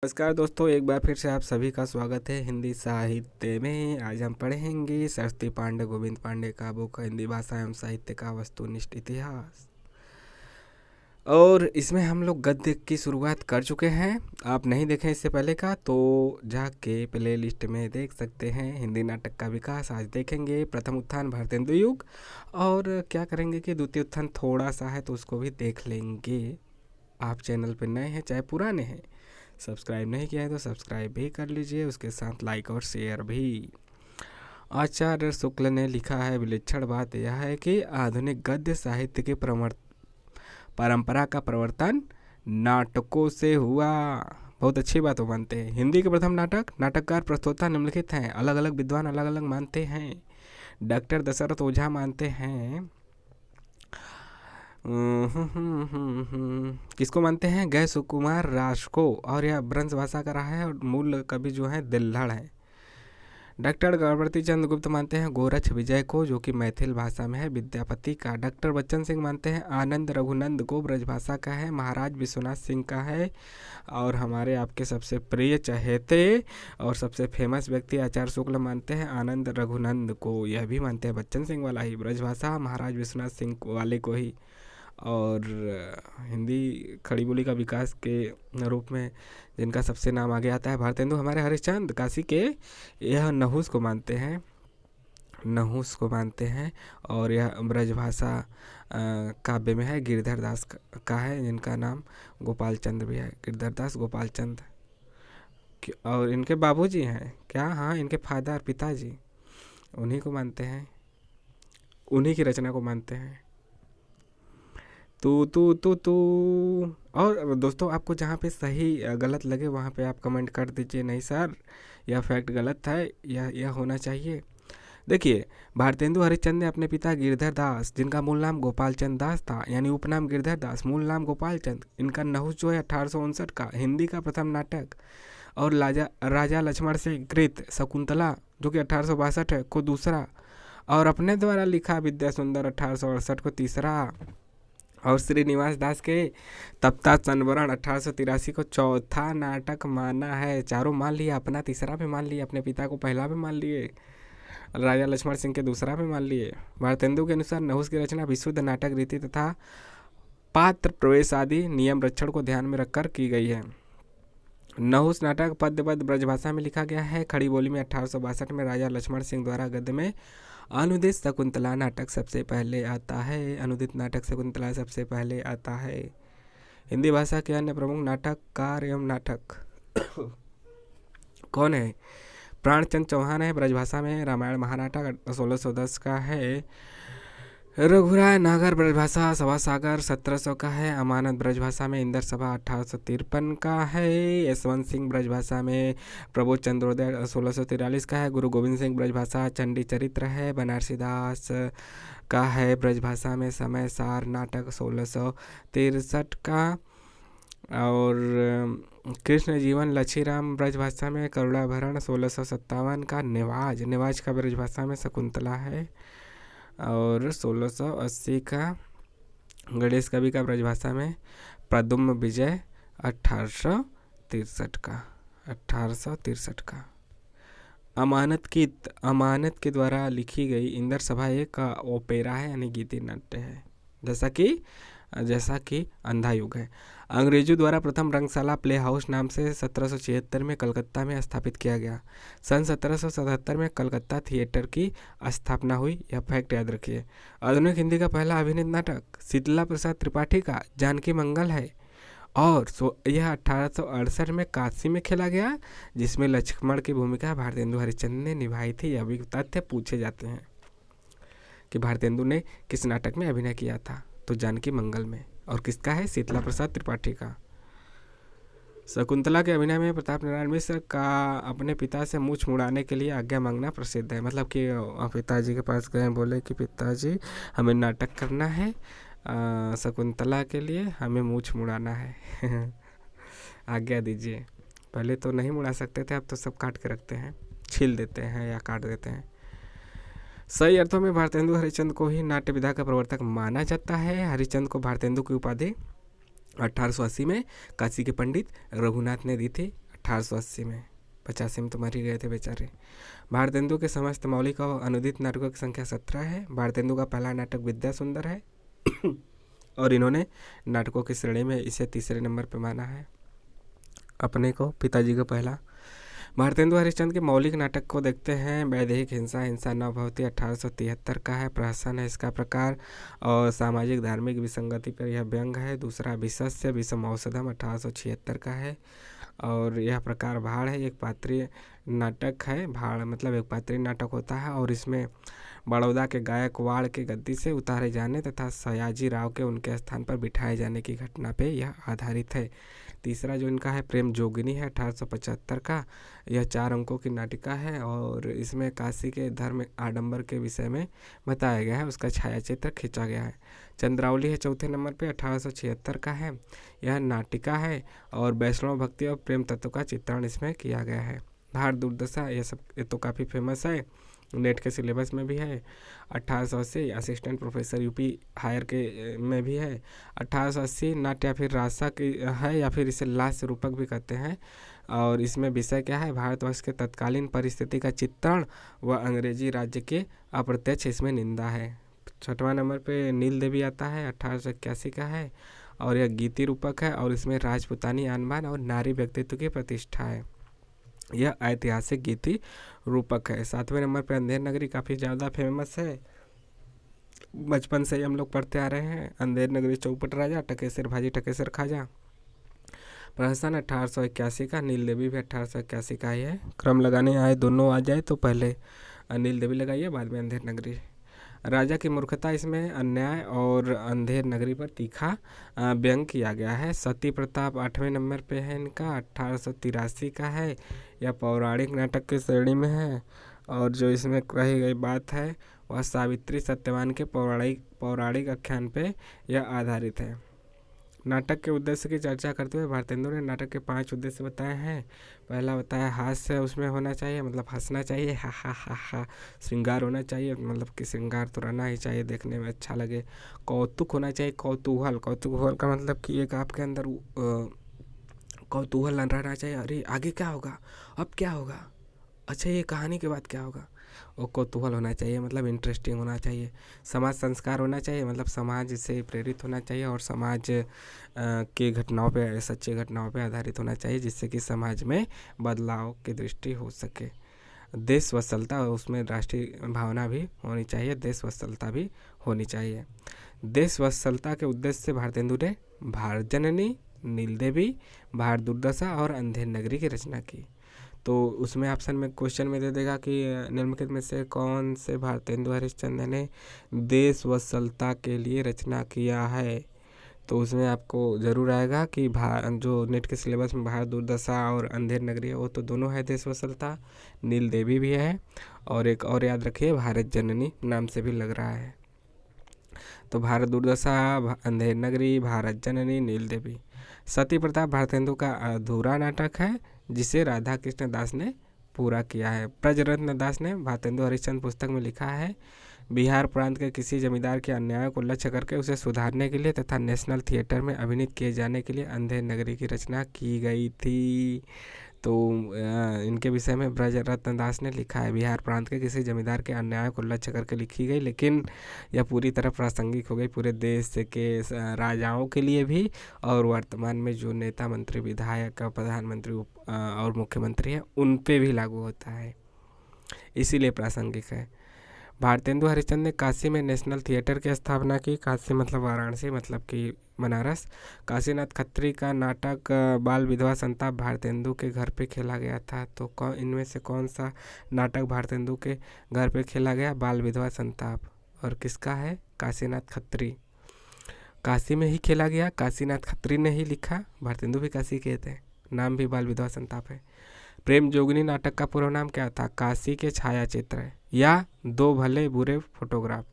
नमस्कार दोस्तों, एक बार फिर से आप सभी का स्वागत है हिंदी साहित्य में। आज हम पढ़ेंगे सरस्वती पांडे गोविंद पांडे का बुक हिंदी भाषा एवं साहित्य का वस्तुनिष्ठ इतिहास। और इसमें हम लोग गद्य की शुरुआत कर चुके हैं। आप नहीं देखें इससे पहले का तो जाके प्ले लिस्ट में देख सकते हैं। हिंदी नाटक का विकास आज देखेंगे। प्रथम उत्थान भारतेंदु युग, और क्या करेंगे कि द्वितीय उत्थान थोड़ा सा है तो उसको भी देख लेंगे। आप चैनल पर नए हैं चाहे पुराने हैं, सब्सक्राइब नहीं किया है तो सब्सक्राइब भी कर लीजिए, उसके साथ लाइक और शेयर भी। आचार्य शुक्ल ने लिखा है, विलक्षण बात यह है कि आधुनिक गद्य साहित्य की परंपरा का प्रवर्तन नाटकों से हुआ। बहुत अच्छी बात वो मानते हैं। हिंदी के प्रथम नाटककार प्रस्तोता निम्नलिखित हैं। अलग अलग विद्वान अलग अलग मानते हैं। डॉक्टर दशरथ ओझा मानते हैं किसको मानते हैं? गय सुकुमार राज को, और यह ब्रंश भाषा का रहा है और मूल कवि जो है दिल्हड़ है। डॉक्टर गणपति चंद्र गुप्त मानते हैं गोरक्ष विजय को, जो कि मैथिल भाषा में है, विद्यापति का। डॉक्टर बच्चन सिंह मानते हैं आनंद रघुनंद को, ब्रजभाषा का है, महाराज विश्वनाथ सिंह का है। और हमारे आपके सबसे प्रिय चहेते और सबसे फेमस व्यक्ति आचार्य शुक्ल मानते हैं आनंद रघुनंद को। यह भी मानते हैं बच्चन सिंह वाला ही, ब्रजभाषा महाराज विश्वनाथ सिंह वाले को ही। और हिंदी खड़ी बोली का विकास के रूप में जिनका सबसे नाम आगे आता है भारतेंदु हमारे हरिश्चंद्र काशी के, यह नहुस को मानते हैं, नहुस को मानते हैं। और यह ब्रजभाषा काव्य में है, गिरधर दास का है, जिनका नाम गोपाल चंद्र भी है, गिरधर दास गोपाल चंद्र। और इनके बाबूजी हैं क्या? हाँ, इनके फादर पिताजी, उन्हीं को मानते हैं, उन्हीं की रचना को मानते हैं। तू और दोस्तों, आपको जहाँ पे सही गलत लगे वहाँ पे आप कमेंट कर दीजिए, नहीं सर यह फैक्ट गलत है, यह होना चाहिए। देखिए, भारतेंदु हरिश्चंद्र ने अपने पिता गिरधर दास, जिनका मूल नाम गोपाल चंद दास था, यानी उपनाम गिरधर दास, मूल नाम गोपाल चंद, इनका नहुस जो है 1859 का हिंदी का प्रथम नाटक, और राजा लक्ष्मण से कृत शकुंतला जो कि 1862 है को दूसरा, और अपने द्वारा लिखा विद्या सुंदर 1868 को तीसरा, और श्रीनिवास दास के तप्ता चंद्रवरण 1883 को चौथा नाटक माना है। चारों मान लिया, अपना तीसरा भी मान लिया, अपने पिता को पहला भी मान लिए, राजा लक्ष्मण सिंह के दूसरा भी मान लिए। भारतेंदु के अनुसार नहुस की रचना विशुद्ध नाटक रीति तथा पात्र प्रवेश आदि नियम रक्षण को ध्यान में रखकर की गई है। नहुस नाटक पद्यबद्ध ब्रजभाषा में लिखा गया है। खड़ी बोली में 1862 में राजा लक्ष्मण सिंह द्वारा गद्य में अनुदित शकुंतला नाटक सबसे पहले आता है। अनुदित नाटक शकुंतला सबसे पहले आता है। हिंदी भाषा के अन्य प्रमुख नाटककार एवं नाटक कौन है? प्राणचंद चौहान है, ब्रजभाषा में रामायण महानाटक 1610 का है। रघुराय नागर ब्रजभाषा, सभा सागर 1700 का है। अमानत ब्रजभाषा में इंदर सभा 1853 का है। यशवंत सिंह ब्रजभाषा में प्रबोध चंद्रोदय 1643 का है। गुरु गोविंद सिंह ब्रजभाषा चंडी चरित्र है। बनारसी दास का है ब्रजभाषा में समय सार नाटक 1663 का। और कृष्ण जीवन लच्छीराम ब्रजभाषा में करुणाभरण 1657 का। नेवाज का ब्रजभाषा में शकुंतला है। और 1680 का गणेश कवि का ब्रजभाषा में प्रद्युम्न विजय 1863 का। अमानत के द्वारा लिखी गई इंदर सभा एक ओपेरा है, यानी गीति नाट्य है, जैसा कि अंधा युग है। अंग्रेजों द्वारा प्रथम रंगशाला प्ले हाउस नाम से 1776 में कलकत्ता में स्थापित किया गया। सन 1777 में कलकत्ता थिएटर की स्थापना हुई, यह फैक्ट याद रखिए। आधुनिक हिंदी का पहला अभिनीत नाटक शीतला प्रसाद त्रिपाठी का जानकी मंगल है, और यह 1868 में काशी में खेला गया, जिसमें लक्ष्मण की भूमिका भारतेंदु हरिश्चंद्र ने निभाई थी। यह भी तथ्य पूछे जाते हैं कि भारतेंदु ने किस नाटक में अभिनय किया था, तो जानकी मंगल में। और किसका है? शीतला प्रसाद त्रिपाठी का। शकुंतला के अभिनय में प्रताप नारायण मिश्र का अपने पिता से मूछ मुड़ाने के लिए आज्ञा मांगना प्रसिद्ध है। मतलब कि पिताजी के पास गए, बोले कि पिताजी हमें नाटक करना है, शकुंतला के लिए हमें मूछ मुड़ाना है आज्ञा दीजिए। पहले तो नहीं मुड़ा सकते थे, अब तो सब काट के रखते हैं, छील देते हैं या काट देते हैं। सही अर्थों में भारतेंदु हरिश्चंद्र को ही नाट्य विधा का प्रवर्तक माना जाता है। हरिश्चंद्र को भारतेंदु की उपाधि 1880 में काशी के पंडित रघुनाथ ने दी थी। 1880 में। 85 में तो मर ही गए थे बेचारे। भारतेंदु के समस्त मौलिक और अनुदित नाटकों की संख्या 17 है। भारतेंदु का पहला नाटक विद्या सुंदर है और इन्होंने नाटकों की श्रेणी में इसे तीसरे नंबर पर माना है अपने को, पिताजी को पहला। भारतेंदु हरिश्चंद्र के मौलिक नाटक को देखते हैं। वैदेहिक हिंसा, हिंसा न भवती 1873 का है। प्रहसन है इसका प्रकार और सामाजिक धार्मिक विसंगति पर यह व्यंग है। दूसरा विशस्य विषम औषधम 1876 का है और यह प्रकार भाड़ है, एक पात्रीय नाटक है। भाड़ मतलब एक पात्रीय नाटक होता है और इसमें बड़ौदा के गायकवाड़ के गद्दी से उतारे जाने तथा सयाजी राव के उनके स्थान पर बिठाए जाने की घटना पे यह आधारित है। तीसरा जो इनका है प्रेम जोगिनी है 1875 का। यह 4 अंकों की नाटिका है और इसमें काशी के धर्म आडंबर के विषय में बताया गया है, उसका छायाचित्र खींचा गया है। चंद्रावली है चौथे नंबर पे 1876 का है। यह नाटिका है और वैष्णव भक्ति और प्रेम तत्व का चित्रण इसमें किया गया है। भार दुर्दशा ये तो काफ़ी फेमस है, नेट के सिलेबस में भी है। 1880 असिस्टेंट प्रोफेसर यूपी हायर के में भी है। 1880 नाट्य या फिर रासा की है या फिर इसे लास्य रूपक भी कहते हैं और इसमें विषय क्या है, भारतवर्ष के तत्कालीन परिस्थिति का चित्रण व अंग्रेजी राज्य के अप्रत्यक्ष इसमें निंदा है। 6वां नंबर पे नील देवी आता है 1881 का है और यह गीति रूपक है और इसमें राजपुतानी आनबान और नारी व्यक्तित्व की प्रतिष्ठा है। यह ऐतिहासिक गीति रूपक है। 7वें नंबर पे अंधेर नगरी काफ़ी ज़्यादा फेमस है, बचपन से ही हम लोग पढ़ते आ रहे हैं। अंधेर नगरी चौपट राजा, टकेसर भाजी टकेसर खाजा। प्रहसन 1881 का, नील देवी भी 1881 का ही है। क्रम लगाने आए दोनों आ जाए तो पहले नील देवी लगाइए, बाद में अंधेर नगरी। राजा की मूर्खता इसमें अन्याय और अंधेर नगरी पर तीखा व्यंग किया गया है। सती प्रताप 8वें नंबर पे है इनका, 1883 का है। यह पौराणिक नाटक की श्रेणी में है और जो इसमें कही गई बात है वह सावित्री सत्यवान के पौराणिक आख्यान पे यह आधारित है। नाटक के उद्देश्य की चर्चा करते हुए भारतेंदु ने नाटक के 5 उद्देश्य बताए हैं। पहला बताया हास्य उसमें होना चाहिए, मतलब हंसना चाहिए, हा हा हा हा। श्रृंगार होना चाहिए, मतलब कि श्रृंगार तो रहना ही चाहिए, देखने में अच्छा लगे। कौतुक होना चाहिए, कौतूहल का मतलब कि एक आपके अंदर कौतूहल रहना चाहिए, अरे आगे क्या होगा, अब क्या होगा, अच्छा ये कहानी के बाद क्या होगा, वो कौतूहल होना चाहिए, मतलब इंटरेस्टिंग होना चाहिए। समाज संस्कार होना चाहिए, मतलब समाज से प्रेरित होना चाहिए और समाज की घटनाओं पे, सच्ची घटनाओं पे आधारित होना चाहिए जिससे कि समाज में बदलाव की दृष्टि हो सके। देश वत्सलता, उसमें राष्ट्रीय भावना भी होनी चाहिए, देश वत्सलता भी होनी चाहिए। देश वत्सलता के उद्देश्य से भारतेंदु ने भारत जननी, नील देवी, भार दुर्दशा और अंधेर नगरी की रचना की। तो उसमें ऑप्शन में क्वेश्चन में दे देगा कि निम्नलिखित में से कौन से भारतेंदु हरिश्चंद्र ने देश वत्सलता के लिए रचना किया है। तो उसमें आपको ज़रूर आएगा कि जो नेट के सिलेबस में भारत दुर्दशा और अंधेर नगरी है वो तो दोनों है देश वत्सलता, नील देवी भी है और एक और याद रखिए भारत जननी नाम से भी लग रहा है। तो भारत दुर्दशा, अंधेर नगरी, भारत जननी, नील देवी। सती प्रताप भारतेंदु का अधूरा नाटक है जिसे राधा कृष्ण दास ने पूरा किया है। ब्रजरत्न दास ने भारतेंदु हरिश्चंद्र पुस्तक में लिखा है, बिहार प्रांत के किसी जमींदार के अन्याय को लक्ष्य करके उसे सुधारने के लिए तथा नेशनल थिएटर में अभिनीत किए जाने के लिए अंधेर नगरी की रचना की गई थी। तो इनके विषय में ब्रजरत्न दास ने लिखा है, बिहार प्रांत के किसी जमींदार के अन्याय को लक्ष्य करके लिखी गई, लेकिन यह पूरी तरह प्रासंगिक हो गई पूरे देश के राजाओं के लिए भी और वर्तमान में जो नेता, मंत्री, विधायक, प्रधानमंत्री और मुख्यमंत्री हैं उन पे भी लागू होता है, इसीलिए प्रासंगिक है। भारतेंदु हरिश्चंद्र ने काशी में नेशनल थिएटर की स्थापना की। काशी मतलब वाराणसी, मतलब कि बनारस। काशीनाथ खत्री का नाटक बाल विधवा संताप भारतेंदु के घर पे खेला गया था। तो इनमें से कौन सा नाटक भारतेंदु के घर पे खेला गया, बाल विधवा संताप, और किसका है, काशीनाथ खत्री। काशी में ही खेला गया, काशीनाथ खत्री ने ही लिखा, भारतेंदु भी काशी के थे, नाम भी बाल विधवा संताप है। प्रेम जोगिनी नाटक का पूरा नाम क्या था, काशी के छायाचित्र या दो भले बुरे फोटोग्राफ,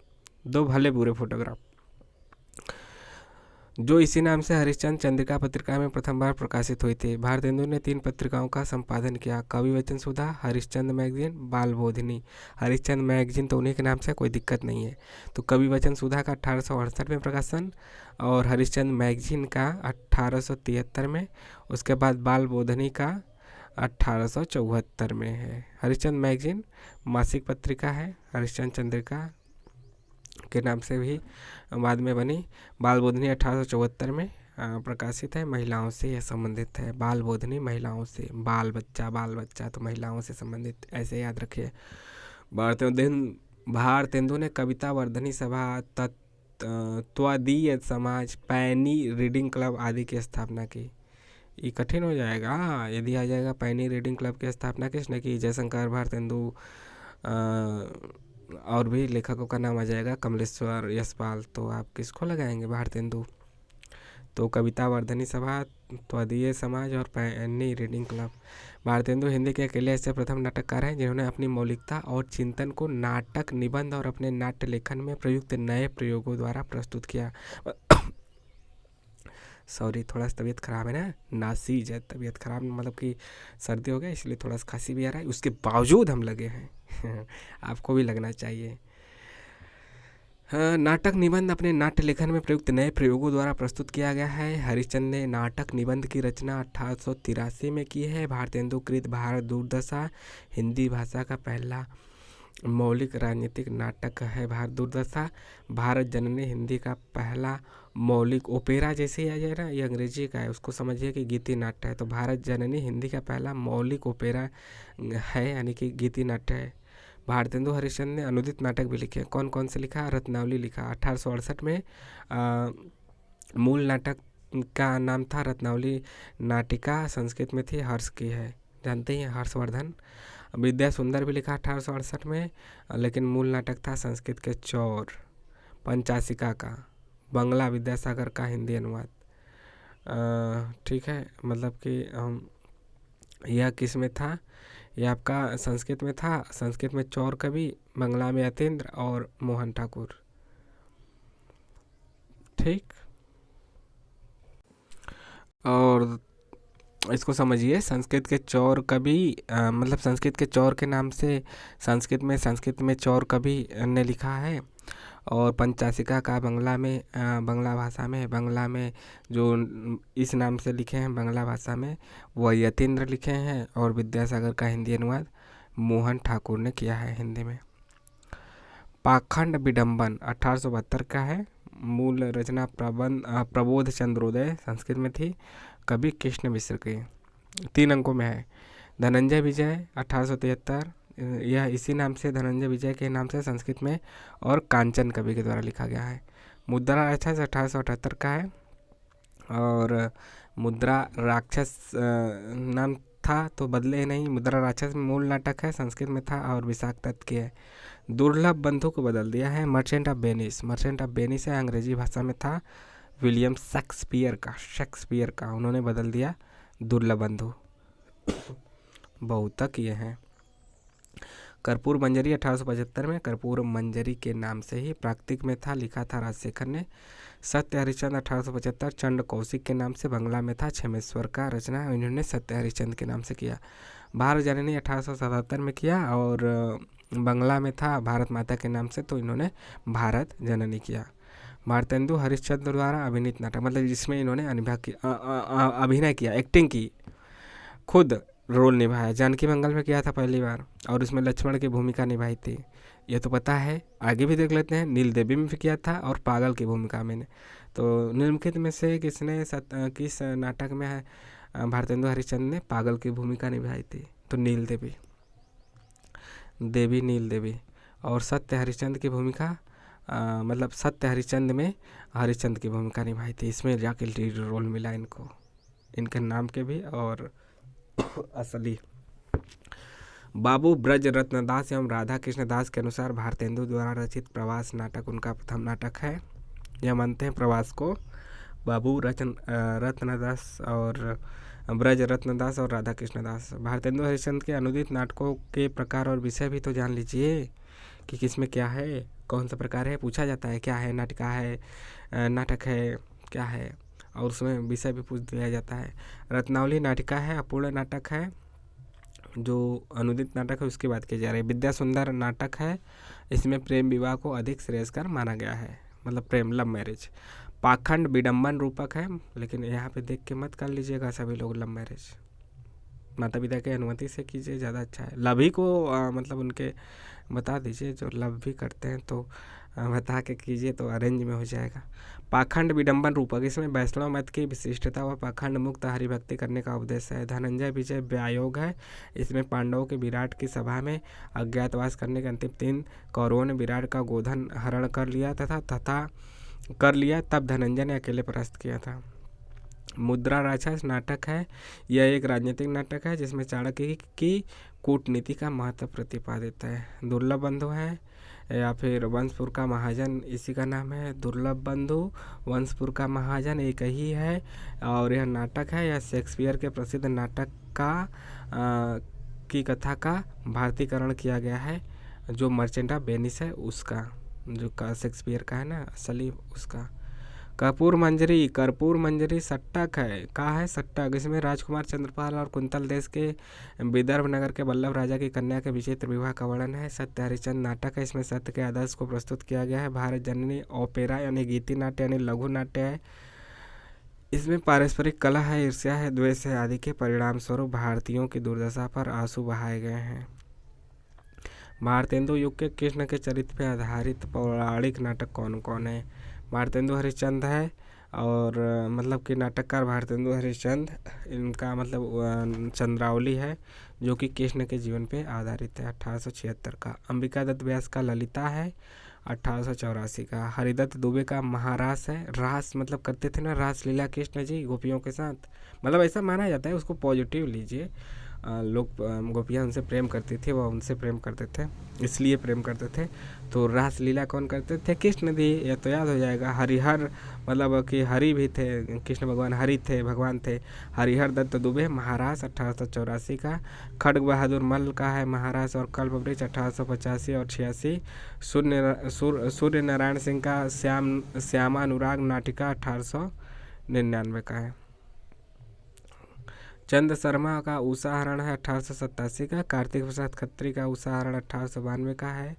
जो इसी नाम से हरिश्चंद्र चंद्रिका पत्रिका में प्रथम बार प्रकाशित हुई थी। भारतेंदु ने 3 पत्रिकाओं का संपादन किया, कवि वचन सुधा, हरिश्चंद्र मैगजीन, बाल बोधिनी। हरिश्चंद्र मैगजीन तो उन्हीं के नाम से, कोई दिक्कत नहीं है। तो कवि वचन सुधा का 1868 में प्रकाशन और हरिश्चंद्र मैगजीन का 1873 में। उसके बाद बाल बोधिनी का 1874 में है। हरिश्चंद्र मैगजीन मासिक पत्रिका है, हरिश्चंद्र चंद्रिका के नाम से भी बाद में बनी। बाल बोधनी 1874 में प्रकाशित है। महिलाओं से यह संबंधित है। बाल बोधनी महिलाओं से, बाल बच्चा तो महिलाओं से संबंधित, ऐसे याद रखिए। भारतेंदु ने कविता वर्धनी सभा, तत्त्वदीय समाज, पैनी रीडिंग क्लब आदि की स्थापना की। ये कठिन हो जाएगा यदि आ जाएगा। पैनी रीडिंग क्लब की स्थापना किसने की? जयशंकर भारतेंदु। और भी लेखकों का नाम आ जाएगा, कमलेश्वर, यशपाल। तो आप किसको लगाएंगे? भारतेंदु। तो कविता वर्धनी सभा, तत्त्वदीय समाज और पैनी रीडिंग क्लब। भारतेंदु हिंदी के अकेले ऐसे प्रथम नाटककार हैं जिन्होंने अपनी मौलिकता और चिंतन को नाटक, निबंध और अपने नाट्य लेखन में प्रयुक्त नए प्रयोगों द्वारा प्रस्तुत किया। सॉरी, थोड़ा सा तबीयत खराब है ना, नासीज है तबीयत खराब, मतलब कि सर्दी हो गया इसलिए थोड़ा सा खांसी भी आ रहा है। उसके बावजूद हम लगे हैं आपको भी लगना चाहिए। नाटक निबंध अपने नाट्य लेखन में प्रयुक्त नए प्रयोगों द्वारा प्रस्तुत किया गया है। हरिश्चंद्र ने नाटक निबंध की रचना 1883 में की है। भारतेंदु कृत भारत दुर्दशा हिंदी भाषा का पहला मौलिक राजनीतिक नाटक है। भारत दुर्दशा भारत जननी हिंदी का पहला मौलिक ओपेरा, जैसे आ जाए ना, ये अंग्रेजी का है, उसको समझिए कि गीति नाट्य है। तो भारत जननी हिंदी का पहला मौलिक ओपेरा है, यानी कि गीति नाट्य है। भारतेंदु हरिश्चंद्र ने अनुदित नाटक भी लिखे। कौन कौन से लिखा? रत्नावली लिखा 1868 में। मूल नाटक का नाम था रत्नावली। नाटिका संस्कृत में थी, हर्ष की है, जानते हैं, हर्षवर्धन। विद्या सुंदर भी लिखा 1868 में, लेकिन मूल नाटक था संस्कृत के चौर। पंचाशिका का बंगला विद्यासागर का हिंदी अनुवाद। ठीक है, मतलब कि यह किस में था? यह आपका संस्कृत में था। संस्कृत में चौर कवि, बंगला में यतीन्द्र और मोहन ठाकुर। ठीक, और इसको समझिए, संस्कृत के चौर कवि, मतलब संस्कृत के चौर के नाम से संस्कृत में चौर कवि ने लिखा है। और पंचाशिका का बंगला में, बंगला भाषा में, बंगला में जो इस नाम से लिखे हैं बंगला भाषा में, वह यतीन्द्र लिखे हैं। और विद्यासागर का हिंदी अनुवाद मोहन ठाकुर ने किया है हिंदी में। पाखंड विडंबन 1872 का है। मूल रचना प्रबोध चंद्रोदय संस्कृत में थी, कवि कृष्ण मिश्र की, 3 अंकों में है। धनंजय विजय 1873, यह इसी नाम से, धनंजय विजय के नाम से संस्कृत में, और कांचन कवि के द्वारा लिखा गया है। मुद्रा राक्षस 1878 का है। और मुद्रा राक्षस नाम था तो बदले नहीं, मुद्रा राक्षस मूल नाटक है, संस्कृत में था और विशाखदत्त की है। दुर्लभ बंधु को बदल दिया है मर्चेंट ऑफ वेनिस है, अंग्रेजी भाषा में था, विलियम शेक्सपियर का उन्होंने बदल दिया दुर्लभ बंधु। बहुत तक ये हैं। कर्पूर मंजरी 1875 में, कर्पूर मंजरी के नाम से ही प्राकृतिक में था, लिखा था राजशेखर ने। सत्य हरिश्चंद्र 1875 चंड कौशिक के नाम से, बंगला में था, छमेश्वर का रचना इन्होंने सत्य हरिश्चंद्र के नाम से किया। भारत जननी 1877 में किया, और बंगला में था भारत माता के नाम से, तो इन्होंने भारत जननी किया। भारतेंदु हरिश्चंद्र द्वारा अभिनीत नाटक, मतलब जिसमें इन्होंने अभिनय किया, एक्टिंग की, खुद रोल निभाया। जानकी मंगल में किया था पहली बार, और उसमें लक्ष्मण की भूमिका निभाई थी, ये तो पता है। आगे भी देख लेते हैं, नील देवी में भी किया था, और पागल की भूमिका में। तो निम्नलिखित में से किस नाटक में है भारतेंदु हरिश्चंद्र ने पागल की भूमिका निभाई थी? तो नील देवी। और सत्य हरिश्चंद्र की भूमिका, मतलब सत्य हरिश्चंद्र में हरिश्चंद्र की भूमिका निभाई थी। इसमें जाके लीड रोल मिला इनको, इनके नाम के भी और असली। बाबू ब्रज रत्न दास एवं राधा कृष्ण दास के अनुसार भारतेंदु द्वारा रचित प्रवास नाटक उनका प्रथम नाटक है। यह मानते हैं प्रवास को। बाबू रत्नदास और ब्रज रत्नदास और राधा कृष्ण दास। भारतेंदु हरिश्चंद्र के अनुदित नाटकों के प्रकार और विषय भी तो जान लीजिए कि किसमें क्या है, कौन सा प्रकार है, पूछा जाता है क्या है, नाटिका है, नाटक है, क्या है, और उसमें विषय भी पूछ दिया जाता है। रत्नावली नाटिका है, अपूर्ण नाटक है, जो अनुदित नाटक है उसकी बात की जा रही है। विद्या सुंदर नाटक है, इसमें प्रेम विवाह को अधिक श्रेयस्कर माना गया है, मतलब प्रेम, लव मैरिज। पाखंड विडंबन रूपक है, लेकिन यहाँ पे देख के मत कर लीजिएगा सभी लोग लव मैरिज। माता पिता की अनुमति से कीजिए, ज़्यादा अच्छा है। लव ही को मतलब उनके बता दीजिए, जो लव भी करते हैं तो बता के कीजिए तो अरेंज में हो जाएगा। पाखंड विडंबन रूपक, इसमें वैष्णव मत की विशिष्टता व पाखंड मुक्त हरिभक्ति करने का उपदेश है। धनंजय विजय व्यायोग है, इसमें पांडवों के विराट की सभा में अज्ञातवास करने के अंतिम 3 कौरवों ने विराट का गोधन हरण कर लिया तब धनंजय ने अकेले परास्त किया था। मुद्रा राक्षस नाटक है, यह एक राजनीतिक नाटक है जिसमें चाणक्य की कूटनीति का महत्व प्रतिपादित है। दुर्लभ बंधु है या फिर वंशपुर का महाजन, इसी का नाम है दुर्लभ बंधु, वंशपुर का महाजन एक ही है। और यह नाटक है, यह शेक्सपियर के प्रसिद्ध नाटक की कथा का भारतीकरण किया गया है, जो मर्चेंट ऑफ वेनिस है उसका, जो का शेक्सपियर का है ना असली उसका। कर्पूर मंजरी सट्टक है, कहाँ है सट्टक, इसमें राजकुमार चंद्रपाल और कुंतल देश के विदर्भ नगर के वल्लभ राजा की कन्या के विचित्र विवाह का वर्णन है। सत्य हरिश्चंद्र नाटक है, इसमें सत्य के आदर्श को प्रस्तुत किया गया है। भारत जननी ओपेरा यानी गीति नाट्य यानी लघु नाट्य है, इसमें पारस्परिक कलह है, ईर्ष्या है, द्वेष है आदि के परिणाम स्वरूप भारतीयों की दुर्दशा पर आंसू बहाए गए हैं। भारतेंदु युग के कृष्ण के चरित्र पर आधारित पौराणिक नाटक कौन कौन है? भारतेंदु हरिश्चंद्र है, और मतलब कि नाटककार भारतेंदु हरिश्चंद्र, इनका मतलब चंद्रावली है जो कि कृष्ण के जीवन पे आधारित है, 1876 का। अंबिका दत्त व्यास का ललिता है, 1884 का। हरिदत्त दुबे का महारास है, रास मतलब करते थे ना रास लीला कृष्ण जी गोपियों के साथ, मतलब ऐसा माना जाता है, उसको पॉजिटिव लीजिए। लोग गोपियाँ उनसे प्रेम करती थी, वह उनसे प्रेम करते थे, इसलिए प्रेम करते थे। तो रास लीला कौन करते थे? कृष्ण जी, यह तो याद हो जाएगा। हरिहर मतलब कि हरि भी थे, कृष्ण भगवान हरि थे, भगवान थे। हरिहर दत्त दुबे महारास 1884 का। खड्ग बहादुर मल्ल का है महारास और कल्पवृक्ष 1885 और 86। सूर्य नारायण सिंह का श्यामानुराग नाटिका 1899 का है। चंद शर्मा का उषाहरण है 1887 का। कार्तिक प्रसाद खत्री का उषाहरण 1892 का है।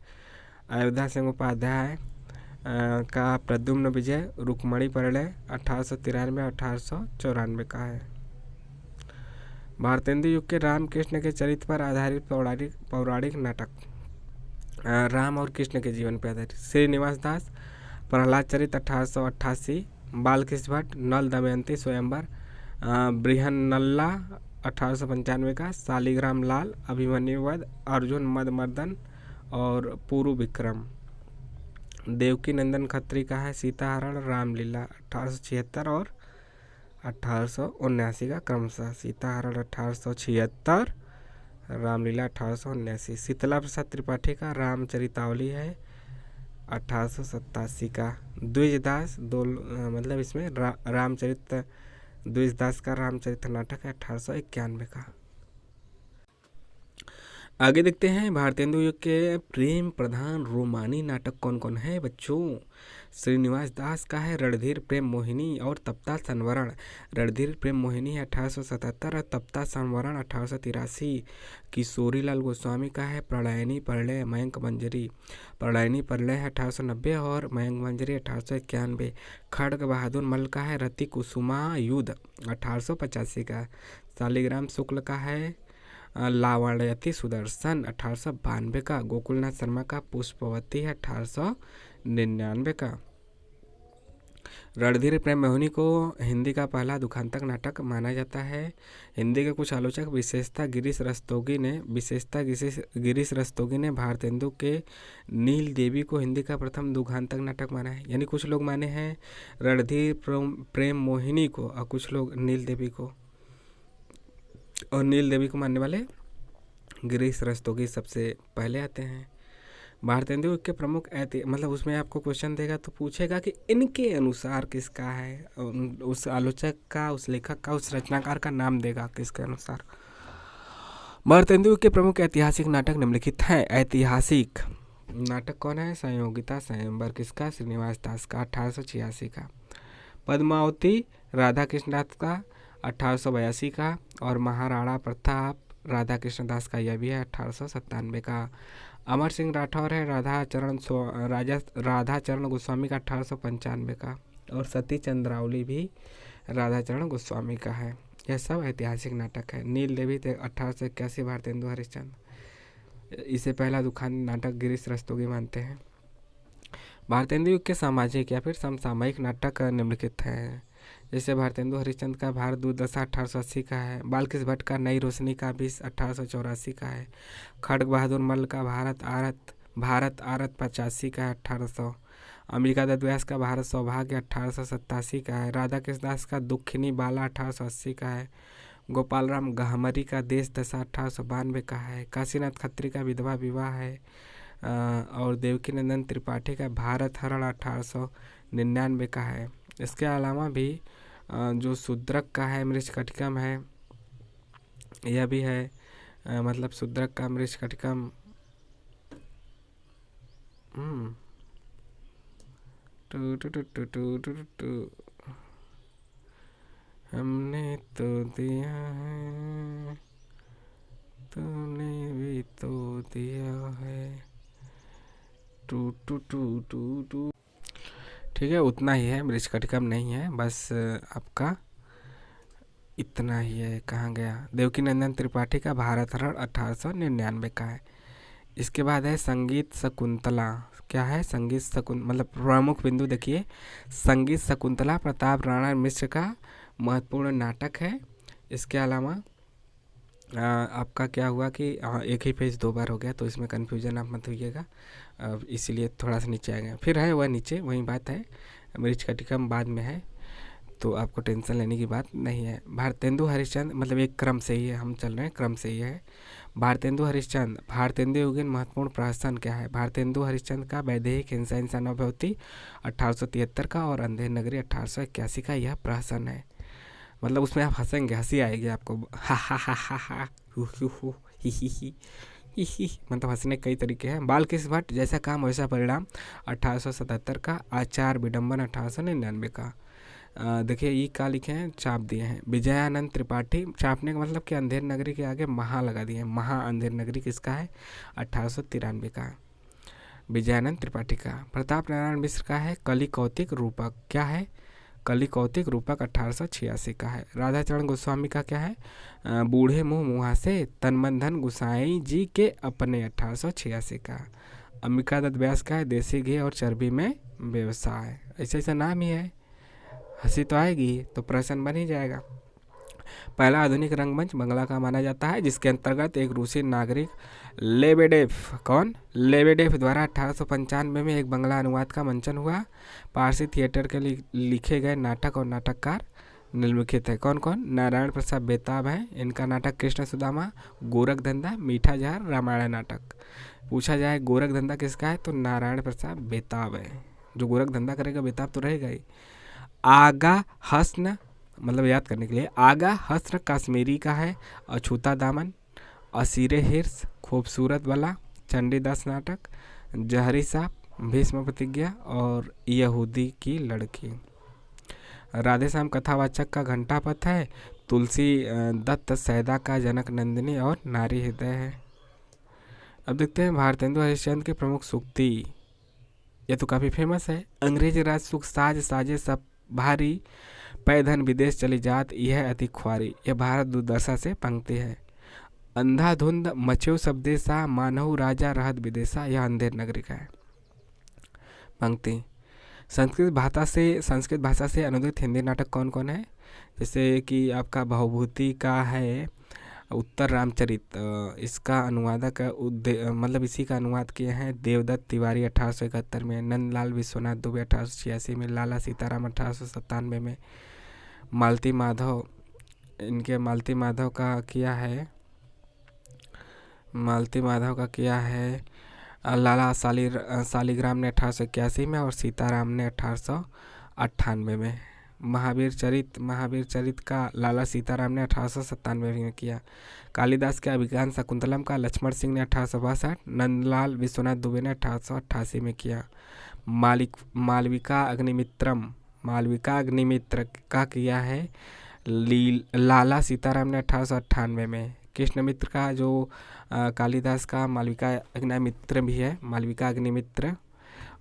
अयोध्या सिंह उपाध्याय का प्रद्युम्न विजय रुक्मणी परिणय 1893 और 1894 का है। भारतेंदु युग के रामकृष्ण के चरित्र पर आधारित पौराणिक नाटक, राम और कृष्ण के जीवन पर आधारित। श्रीनिवास दास प्रहलाद चरित 1888। बालकृष्ण भट्ट नल दमयंती स्वयंवर, बृहन्नल्ला 1895 का। शालिग्राम लाल अभिमन्यु वध, अर्जुन मद मर्दन और पुरु विक्रम। देवकी नंदन खत्री का है सीताहरण रामलीला 1876 और 1879 का क्रमशः। सीताहरण 1876, रामलीला 1879। शीतला प्रसाद त्रिपाठी का रामचरितावली है 1887 का। द्विजदास मतलब इसमें रामचरित द्विजदास का रामचरित्र नाटक है 1891 का। आगे देखते हैं भारतेंदु युग के प्रेम प्रधान रोमानी नाटक कौन कौन है बच्चों। श्रीनिवास दास का है रणधीर प्रेम मोहिनी और तप्ता संवरण। रणधीर प्रेम मोहिनी है 1877 और तप्ता संवरण 1883। किशोरी लाल गोस्वामी का है प्रणयनी परिणय मयंक मंजरी। प्रणयनी परिणय है 1890 और मयंक मंजरी 1891। खड्ग बहादुर मल्ल का है रति कुसुमा युद्ध 1885 का। शालिग्राम शुक्ल का है लावण्यवती सुदर्शन 1892 का। गोकुलनाथ शर्मा का पुष्पवती है 1899 का। रणधीर प्रेम मोहिनी को हिंदी का पहला दुखांतक नाटक माना जाता है। हिंदी के कुछ आलोचक विशेषता गिरीश रस्तोगी ने भारतेंदु के नील देवी को हिंदी का प्रथम दुखांतक नाटक माना है। यानी कुछ लोग माने हैं रणधीर प्रेम मोहिनी को और कुछ लोग नील देवी को, और नील देवी को मानने वाले गिरीश रस्तोगी सबसे पहले आते हैं। भारतेंदु के प्रमुख मतलब उसमें आपको क्वेश्चन देगा तो पूछेगा कि इनके अनुसार किसका है, उस आलोचक का, उस लेखक का, उस रचनाकार का नाम देगा किसके अनुसार। भारतेंदु के प्रमुख ऐतिहासिक नाटक निम्नलिखित हैं। ऐतिहासिक नाटक कौन है? संयोगिता स्वयंवर, किसका? श्रीनिवास दास का 1886 का। पद्मावती राधा कृष्ण दास का 1882 का। और महाराणा प्रताप राधा कृष्ण दास का, यह भी है 1897 का। अमर सिंह राठौर है राधा चरण गोस्वामी का 1895 का। और सती चंद्रावली भी राधा चरण गोस्वामी का है यह सब ऐतिहासिक नाटक है। नील देवी 1881, भारतेंदु हरिश्चंद्र। इसे पहला दुखांत नाटक गिरीश रस्तोगी मानते हैं। भारतेंदु युग के सामाजिक या फिर समसामयिक नाटक निम्नलिखित हैं। जैसे भारतेंदु हरिश्चंद्र का भारत दुर्दशा 1880 का है। बालकृष्ण भट्ट का नई रोशनी का 1884 का है। खड़ग बहादुर मल्ल का भारत आरत 85 का है 1800। अमेरिका दत्त व्यास का भारत सौभाग्य 1887 का है। राधा कृष्ण दास का दुखिनी बाला 1880 का है। गोपाल राम गहमरी का देश दशा 1892 का है। काशीनाथ खत्री का विधवा विवाह है। और देवकी नंदन त्रिपाठी का भारत हरण 1899 का है। इसके अलावा भी जो शूद्रक का है मृच्छकटिकम है, यह भी है। मतलब शूद्रक का मृच्छकटिकम टू टू टू टू टू टू टू हमने तो दिया है, तूने भी तो दिया है, टू टू टू टू टू। ठीक है, उतना ही है, मृच्छकटिकम नहीं है, बस आपका इतना ही है। कहाँ गया? देवकी नंदन त्रिपाठी का भारत हरण 1899 का है। इसके बाद है संगीत शकुंतला। क्या है? संगीत मतलब प्रमुख बिंदु देखिए, संगीत शकुंतला प्रताप राणा मिश्र का महत्वपूर्ण नाटक है। इसके अलावा आपका क्या हुआ कि एक ही पेज 2 बार हो गया, तो इसमें कन्फ्यूजन आप मत होइएगा, इसीलिए थोड़ा सा नीचे आ गया। फिर है वह नीचे वही बात है, मृच्छकटिकम बाद में है, तो आपको टेंशन लेने की बात नहीं है। भारतेंदु हरिश्चंद्र मतलब एक क्रम से ही है, हम चल रहे हैं क्रम से ही है। भारतेंदु हरिश्चंद्र, भारतेंदु युगीन महत्वपूर्ण प्रहसन क्या है? भारतेंदु हरिश्चंद्र का वैदेहिक हिंसा इंसानोभवती 1873 का और अंधेर नगरी 1881 का यह प्रहसन है। मतलब उसमें आप हंसेंगे, हंसी आएगी आपको, हा हा हा हा हा हु हु हु ही ही, मतलब हंसने कई तरीके हैं। बालकृष्ण भट्ट, जैसा काम वैसा परिणाम 1877 का। आचार विडम्बन 1899 का। देखिए ये क्या लिखे हैं, चाप दिए हैं। विजयानंद त्रिपाठी, चापने का मतलब कि अंधेर नगरी के आगे महा लगा दिए हैं। महा अंधेर नगरी किसका है? 1893 का, विजयानंद त्रिपाठी का। प्रताप नारायण मिश्र का है कलि कौतिक रूपक। क्या है? कलि कौतिक रूपक 1886 का है। राधाचरण गोस्वामी का क्या है? बूढ़े मुँह मुहासे तन धन गुसाई जी के अपने 1886 का। अम्बिका दत्त व्यास का है देसी घी और चर्बी में व्यवसाय। ऐसा ऐसा नाम ही है, हंसी तो आएगी, तो प्रश्न बन ही जाएगा। पहला आधुनिक रंगमंच बंगला का माना जाता है, जिसके अंतर्गत एक रूसी नागरिक लेबेडेव, कौन? लेबेडेव द्वारा 1895 में एक बंगला अनुवाद का मंचन हुआ। पारसी थिएटर के लिए लिखे गए नाटक और नाटककार निम्नलिखित है। कौन कौन? नारायण प्रसाद बेताब हैं, इनका नाटक कृष्ण सुदामा, गोरख धंधा, मीठा जार, रामायण नाटक। पूछा जाए गोरख धंधा किसका है, तो नारायण प्रसाद बेताब है। जो गोरख धंधा करेगा बेताब तो रहेगा ही। आगा हस्न, मतलब याद करने के लिए, आगा हस्न कश्मीरी का है। अछूता दामन, असीरे हिर्स, खूबसूरत वाला, चंडीदास नाटक, जहरी सांप, भीष्म प्रतिज्ञा और यहूदी की लड़की। राधेश्याम कथावाचक का घंटापथ है। तुलसी दत्त सैदा का जनक नंदिनी और नारी हृदय है। अब देखते हैं भारतेंदु हरिश्चंद्र की प्रमुख सूक्ति। यह तो काफ़ी फेमस है। अंग्रेज राज सुख साज साजे सब भारी, पैधन विदेश चली जात यह अति ख्वारी। यह भारत दुर्दशा से पंक्ति है। अंधाधुंध मचेव सब देशा, मानहु राजा रहत विदेशा, यह अंधेर नगरी का है पंक्ति। संस्कृत भाषा से अनुदित हिंदी नाटक कौन कौन है? जैसे कि आपका भवभूति का है उत्तर रामचरित, इसका अनुवादक मतलब इसी का अनुवाद किए हैं देवदत्त तिवारी 1871 में। नंदलाल विश्वनाथ दुबे 1886 में। लाला सीताराम 1897 में। मालती माधव, इनके मालती माधव का किया है लाला सालिग्राम ने 1881 में और सीताराम ने 1898 में। महावीर चरित का लाला सीताराम ने 1897 में किया। कालिदास के अभिज्ञान शकुंतलम का लक्ष्मण सिंह ने 1862, नंदलाल विश्वनाथ दुबे ने 1888 में किया। मालविका अग्निमित्र का किया है लाला सीताराम ने 1898 में। कृष्णमित्र का जो कालिदास का मालविका अग्निमित्र भी है, मालविका अग्निमित्र,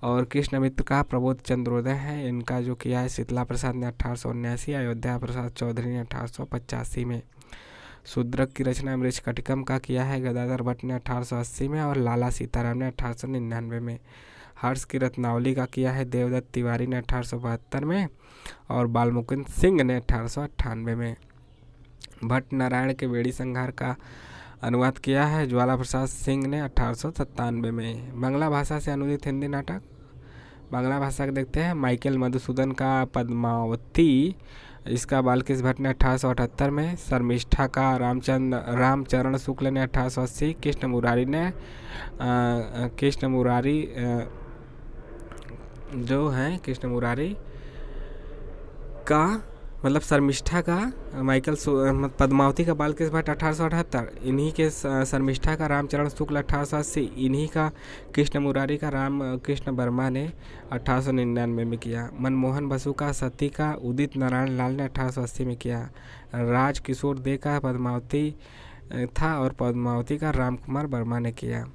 और कृष्ण मित्र का प्रबोध चंद्रोदय है, इनका जो किया है शीतला प्रसाद ने 1879, अयोध्या प्रसाद चौधरी ने 1885 में। शूद्रक की रचना मृच्छकटिकम का किया है गदाधर भट्ट ने 1880 में और लाला सीताराम ने 1899 में। हर्ष की रत्नावली का किया है देवदत्त तिवारी ने 1872 में और बालमुकुंद सिंह ने 1898 में। भट्ट नारायण के बेड़ी संहार का अनुवाद किया है ज्वाला प्रसाद सिंह ने 1897 में। बांग्ला भाषा से अनुदित हिंदी नाटक, बांग्ला भाषा का देखते हैं। माइकल मधुसूदन का पद्मावती, इसका बालकृष्ण भट्ट ने 1878 में। शर्मिष्ठा का रामचरण शुक्ल ने 1880। कृष्ण मुरारी जो हैं कृष्ण मुरारी का मतलब शर्मिष्ठा का पद्मावती का बालकृष्ण भट्ट 1878, इन्हीं के शर्मिष्ठा का रामचरण शुक्ल 1880, इन्हीं का कृष्ण मुरारी का राम कृष्ण वर्मा ने 1899 में किया। मनमोहन बसु का सती का उदित नारायण लाल ने 1880 में किया। राज किशोर दे का पद्मावती था और पद्मावती का राम कुमार वर्मा ने किया।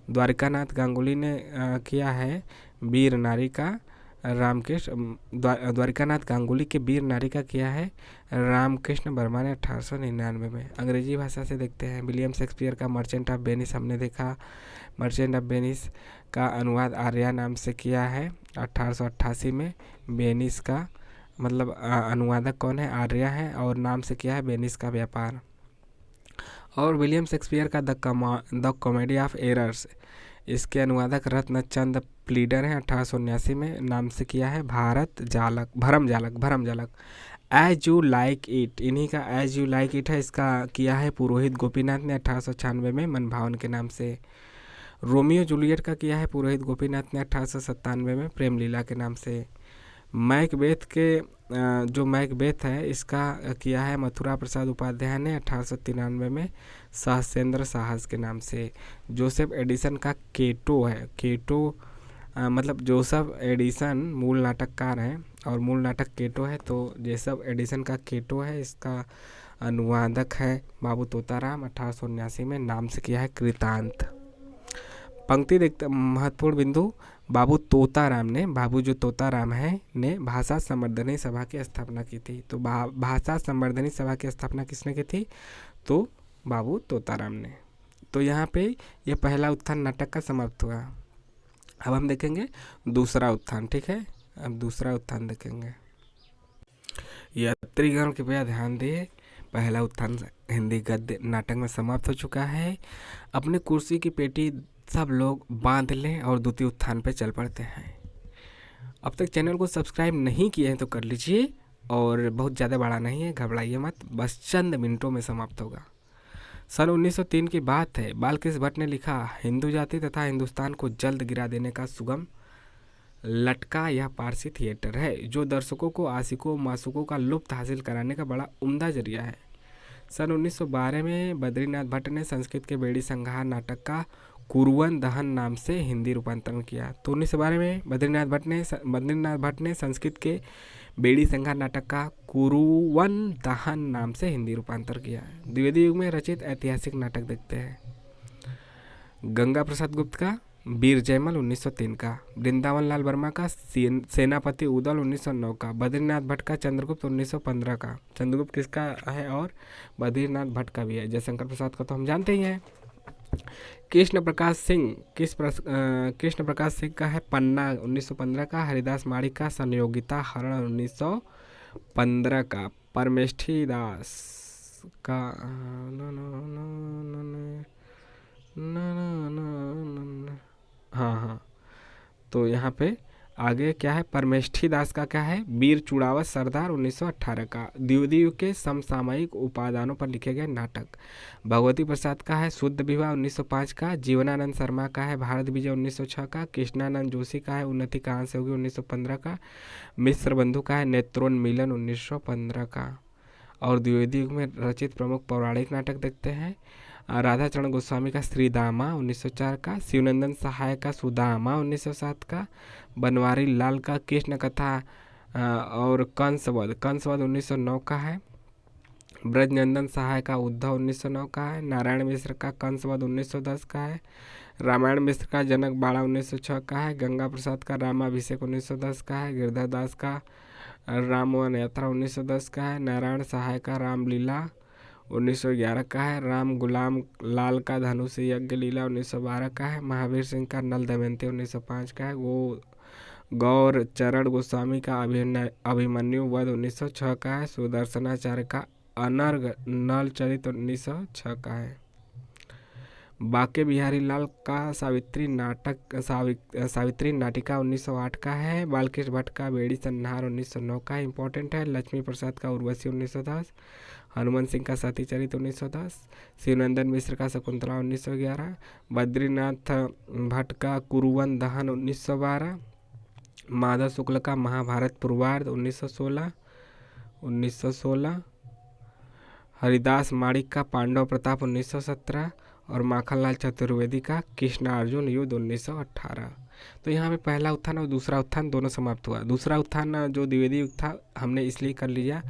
द्वारिकानाथ गांगुली ने किया है वीर नारी का रामकृष्ण, द्वारिकानाथ गांगुली के वीर नारी का किया है रामकृष्ण वर्मा ने 1899 में। अंग्रेजी भाषा से देखते हैं। विलियम शेक्सपियर का मर्चेंट ऑफ वेनिस हमने देखा। मर्चेंट ऑफ वेनिस का अनुवाद आर्या नाम से किया है 1888 में। वेनिस का मतलब अनुवादक कौन है? आर्या है और नाम से किया है वेनिस का व्यापार। और विलियम शेक्सपियर का द कॉमेडी ऑफ एरर्स, इसके अनुवादक रत्नचंद प्लीडर हैं 1879 में। नाम से किया है भरम जालक। एज यू लाइक इट, इन्हीं का एज यू लाइक इट है, इसका किया है पुरोहित गोपीनाथ ने 1896 में मनभावन के नाम से। रोमियो जूलियट का किया है पुरोहित गोपीनाथ ने 1897 में प्रेम लीला के नाम से। मैकबेथ के जो मैकबेथ है इसका किया है मथुरा प्रसाद उपाध्याय ने 1893 में सहसेंद्र साहस के नाम से। जोसेफ एडिसन का केटो है, मतलब जोसेफ एडिसन मूल नाटककार हैं और मूल नाटक केटो है, तो जोसेफ एडिसन का केटो है, इसका अनुवादक है बाबू तोताराम 1879 में। नाम से किया है कृतांत। पंक्ति देखते महत्वपूर्ण बिंदु, बाबू जो तोताराम है ने भाषा संवर्धनी सभा की स्थापना की थी। तो भाषा संवर्धनी सभा की स्थापना किसने की थी? तो बाबू तोताराम ने। तो यहाँ पे ये पहला उत्थान नाटक का समाप्त हुआ। अब हम देखेंगे दूसरा उत्थान, ठीक है। अब दूसरा उत्थान देखेंगे। यात्रीगण कृपया ध्यान दिए, पहला उत्थान हिंदी गद्य नाटक में समाप्त हो चुका है। अपने कुर्सी की पेटी सब लोग बांध लें और द्वितीय उत्थान पे चल पड़ते हैं। अब तक चैनल को सब्सक्राइब नहीं किए हैं तो कर लीजिए, और बहुत ज़्यादा बड़ा नहीं है, घबराइए मत, बस चंद मिनटों में समाप्त होगा। सन 1903 की बात है। बालकृष्ण भट्ट ने लिखा, हिंदू जाति तथा हिंदुस्तान को जल्द गिरा देने का सुगम लटका यह पारसी थिएटर है, जो दर्शकों को आशिकों मासूकों का लुत्फ हासिल कराने का बड़ा उम्दा जरिया है। सन 1912 में बद्रीनाथ भट्ट ने संस्कृत के बेड़ी संहार नाटक का कुरुवन दहन नाम से हिंदी रूपांतरण किया। तो 1912 में बद्रीनाथ भट्ट ने संस्कृत के बेड़ी संहार नाटक का कुरुवन दहन नाम से हिंदी रूपांतर किया। द्विवेदी युग में रचित ऐतिहासिक नाटक देखते हैं। गंगा प्रसाद गुप्त का वीर जयमल 1903 का, वृंदावन लाल वर्मा का सेनापति उदल 1909 का, बद्रीनाथ भट्ट का चंद्रगुप्त 1915 का। चंद्रगुप्त किसका है? और बद्रीनाथ भट्ट का भी है। जयशंकर प्रसाद का तो हम जानते ही हैं। कृष्ण प्रकाश सिंह का है पन्ना 1915 का। हरिदास माणिक का संयोगिता हरण 1915 का। परमेष्ठी दास का हाँ, तो यहाँ पे आगे क्या है? परमेष्ठी दास का क्या है? वीर चुड़ावत सरदार 1918 का। द्विवेदी युग के समसामयिक उपादानों पर लिखे गए नाटक। भगवती प्रसाद का है शुद्ध विवाह 1905 का। जीवनानंद शर्मा का है भारत विजय 1906 का। कृष्णानंद जोशी का है उन्नति कहाँ से होगी 1915 का। मिश्र बंधु का है नेत्रोन्मीलन 1915 का। और द्विवेदी युग में रचित प्रमुख पौराणिक नाटक देखते हैं। राधाचरण गोस्वामी का श्रीदामा 1904 का। शिवनंदन सहाय का सुदामा 1907 का। बनवारी लाल का कृष्ण कथा और कंसवध 1909 का है। ब्रजनंदन सहाय का उद्धव 1909 का है। नारायण मिश्र का कंसवध 1910 का है। रामायण मिश्र का जनक बाड़ा 1906 का है। गंगा प्रसाद का रामाभिषेक 1910 का है। गिरधर दास का रामवन यात्रा 1910 का है। नारायण सहाय का रामलीला 1911 का है। राम गुलाम लाल का धनुष यज्ञ लीला 1912 का है। महावीर सिंह का नल दमयंती 1905 का है। वो गौर चरण गोस्वामी का अभिमन्यु वध 1906 का है। सुदर्शनाचार्य का अनर्घ नल चरित 1906 का है। बाके बिहारी लाल का सावित्री नाटिका 1908 का है। बालकृष्ण भट्ट का बेड़ी संहार 1909 का है, इंपॉर्टेंट है। लक्ष्मी प्रसाद का उर्वशी 1910। हनुमान सिंह का सती चरित 1910। शिवनंदन मिश्र का शकुंतला 1911। बद्रीनाथ भट्ट का कुरुवन दहन 1912। माधव शुक्ल का महाभारत पूर्वार्ध 1916। हरिदास माणिक का पांडव प्रताप 1917 और माखनलाल चतुर्वेदी का कृष्णार्जुन युद्ध 1918। तो यहाँ पे पहला उत्थान और दूसरा उत्थान दोनों समाप्त हुआ। दूसरा उत्थान जो द्विवेदी युग था हमने इसलिए कर लिया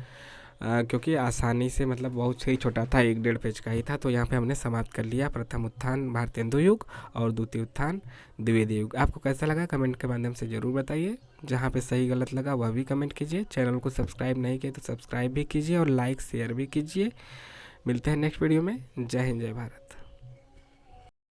क्योंकि आसानी से मतलब बहुत ही छोटा था, 1-1.5 पेज का ही था, तो यहाँ पे हमने समाप्त कर लिया प्रथम उत्थान भारतेंदु युग और द्वितीय उत्थान द्विवेदी युग। आपको कैसा लगा कमेंट के माध्यम से ज़रूर बताइए। जहाँ पे सही गलत लगा वह भी कमेंट कीजिए। चैनल को सब्सक्राइब नहीं किए तो सब्सक्राइब भी कीजिए और लाइक शेयर भी कीजिए। मिलते हैं नेक्स्ट वीडियो में। जय हिंद जय भारत।